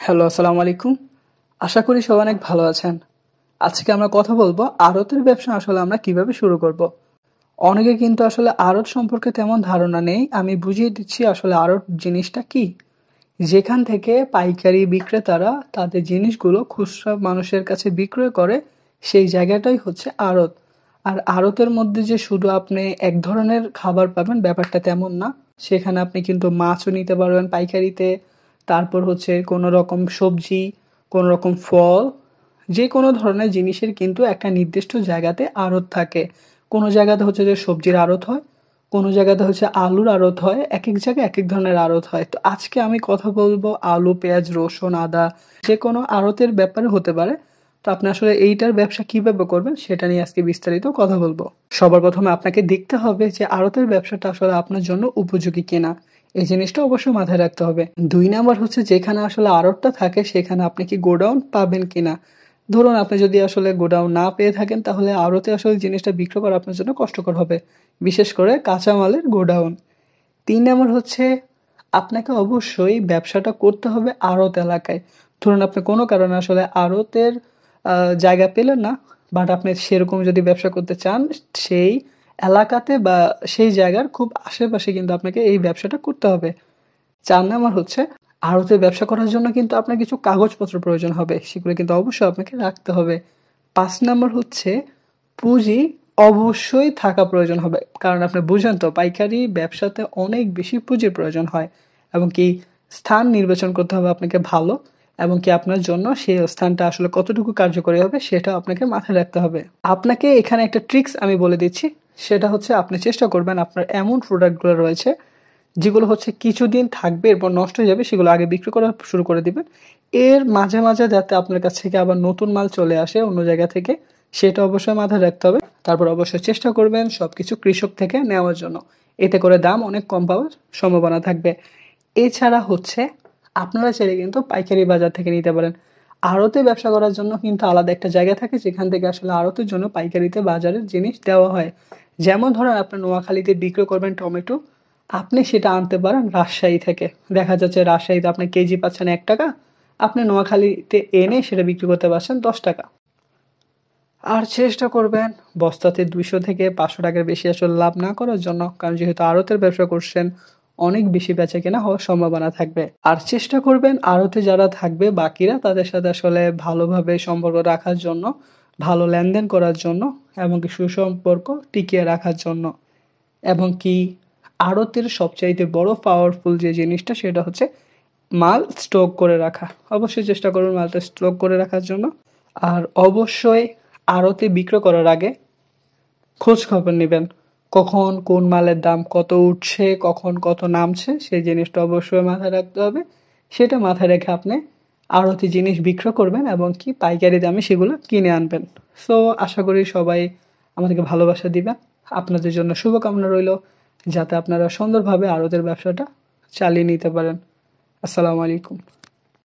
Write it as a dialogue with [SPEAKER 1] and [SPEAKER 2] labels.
[SPEAKER 1] Hello, আসসালামু আলাইকুম। আশা করি সবাই অনেক ভালো আছেন। আজকে আমরা কথা বলবো আড়তের ব্যবসা আসলে আমরা কিভাবে শুরু করব। অনেকে কিন্তু আসলে আড়ত সম্পর্কে তেমন ধারণা নেই। আমি বুঝিয়ে দিচ্ছি আসলে আড়ত জিনিসটা কি। যেখান থেকে পাইকারি বিক্রেতারা তাদের জিনিসগুলো খুচরা মানুষের কাছে বিক্রয় করে, সেই জায়গাটাই হচ্ছে আড়ত। আর আড়তের মধ্যে যে শুধু আপনি এক ধরনের খাবার পাবেন ব্যাপারটা তেমন না। সেখানে আপনি কিন্তু মাছও নিতে পারবেন পাইকারিতে, তারপর হচ্ছে কোনো রকম সবজি, কোনো রকম ফল, যে কোনো ধরনের জিনিসের কিন্তু একটা নির্দিষ্ট জায়গাতে আড়ত থাকে। কোনো জায়গাতে হচ্ছে যে সবজির আড়ত হয়, কোনো জায়গাতে হচ্ছে আলুর আড়ত হয়, একেক জায়গায় একেক ধরনের আড়ত হয়। তো আজকে আমি কথা বলবো আলু, পেঁয়াজ, রসুন, আদা, যে কোনো আড়তের ব্যাপারে হতে পারে। তো আপনি আসলে এইটার ব্যবসা কিভাবে করবেন সেটা নিয়ে আজকে বিস্তারিত কথা বলবো। সবার প্রথমে আপনাকে দেখতে হবে যে আড়তের ব্যবসাটা আসলে আপনার জন্য উপযোগী কিনা। এই জিনিসটা অবশ্যই মাথায় রাখতে হবে। ২ নাম্বার হচ্ছে যেখানে আসলে আড়তটা থাকে সেখানে আপনি কি গোডাউন পাবেন কিনা। ধরুন আপনি যদি আসলে গোডাউন না পেয়ে থাকেন তাহলে আড়তে আসলে জিনিসটা বিক্রি করা আপনার জন্য কষ্টকর হবে, বিশেষ করে কাঁচামালের গোডাউন। ৩ নাম্বার হচ্ছে আপনাকে অবশ্যই ব্যবসাটা করতে হবে আড়ত এলাকায়। ধরুন আপনি কোনো কারণে আসলে আড়তের জায়গা পেলেন না, বাট আপনি সেরকম যদি ব্যবসা করতে চান সেই এলাকাতে বা সেই জায়গার খুব আশেপাশে কিন্তু আপনাকে এই ব্যবসাটা করতে হবে। ৪ নাম্বার হচ্ছে আড়তে ব্যবসা করার জন্য কিন্তু আপনার কিছু কাগজপত্র প্রয়োজন হবে। সেগুলো কিন্তু অবশ্যই আপনাকে রাখতে হবে। ৫ নাম্বার হচ্ছে পুঁজি অবশ্যই থাকা প্রয়োজন হবে। কারণ আপনি বুঝেন তো পাইকারি ব্যবসাতে অনেক বেশি পুঁজির প্রয়োজন হয়। এবং কি স্থান নির্বাচন করতে হবে আপনাকে ভালো, এবং কি আপনার জন্য সেই স্থানটা আসলে কতটুকু কার্যকরী হবে সেটাও আপনাকে মাথায় রাখতে হবে। আপনাকে এখানে একটা ট্রিক্স আমি বলে দিচ্ছি। সেটা হচ্ছে আপনি চেষ্টা করবেন আপনার এমন প্রোডাক্টগুলো রয়েছে যেগুলো হচ্ছে কিছুদিন থাকবে এরপর নষ্ট হয়ে যাবে, সেগুলো আগে বিক্রি করা শুরু করে দিবেন। এর মাঝে মাঝে যাতে আপনার কাছ থেকে আবার নতুন মাল চলে আসে অন্য জায়গা থেকে, সেটা অবশ্যই মাথায় রাখতে হবে। তারপর অবশ্যই চেষ্টা করবেন সবকিছু কৃষক থেকে নেওয়ার জন্য। এতে করে দাম অনেক কম পাওয়ার সম্ভাবনা থাকবে। এছাড়া হচ্ছে আপনারা চাইলে কিন্তু পাইকারি বাজার থেকে নিতে পারেন। আড়তে ব্যবসা করার জন্য কিন্তু আলাদা একটা জায়গা থাকে যেখান থেকে আসলে আড়তের জন্য পাইকারিতে বাজারের জিনিস দেওয়া হয়। যেমন ধরেন আপনার নোয়াখালীতে বিক্রি করবেন টমেটো, আপনি সেটা আনতে পারেন রাজশাহী থেকে। দেখা যাচ্ছে রাজশাহীতে আপনি কেজি পাচ্ছেন ১ টাকা, আপনি নোয়াখালীতে এনে সেটা বিক্রি করতে পারছেন ১০ টাকা। আর চেষ্টা করবেন বস্তাতে ২০০ থেকে ৫০০ টাকার বেশি আসলে লাভ না করার জন্য। কারণ যেহেতু আড়তের ব্যবসা করছেন, অনেক বেশি বেচাকেনা হওয়ার সম্ভাবনা থাকবে। আর চেষ্টা করবেন আড়তে যারা থাকবে বাকিরা তাদের সাথে আসলে ভালোভাবে সম্পর্ক রাখার জন্য, ভালো লেনদেন করার জন্য, এবং কি সুসম্পর্ক টিকিয়ে রাখার জন্য। এবং কি আড়তের সবচাইতে বড় পাওয়ারফুল যে জিনিসটা সেটা হচ্ছে মাল স্টক করে রাখা। অবশ্যই চেষ্টা করবেন মালটা স্টক করে রাখার জন্য। আর অবশ্যই আড়তে বিক্রি করার আগে খোঁজ খবর নেবেন। কখন কোন মালের দাম কত উঠছে, কখন কত নামছে, সেই জিনিসটা অবশ্যই মাথায় রাখতে হবে। সেটা মাথায় রেখে আপনি আড়তে জিনিস বিক্রি করবেন এবং কি পাইকারি দামে সেগুলো কিনে আনবেন। সো আশা করি সবাই আমাদেরকে ভালোবাসা দিবেন। আপনাদের জন্য শুভকামনা রইল যাতে আপনারা সুন্দরভাবে আড়তের ব্যবসাটা চালিয়ে নিতে পারেন। আসসালামু আলাইকুম।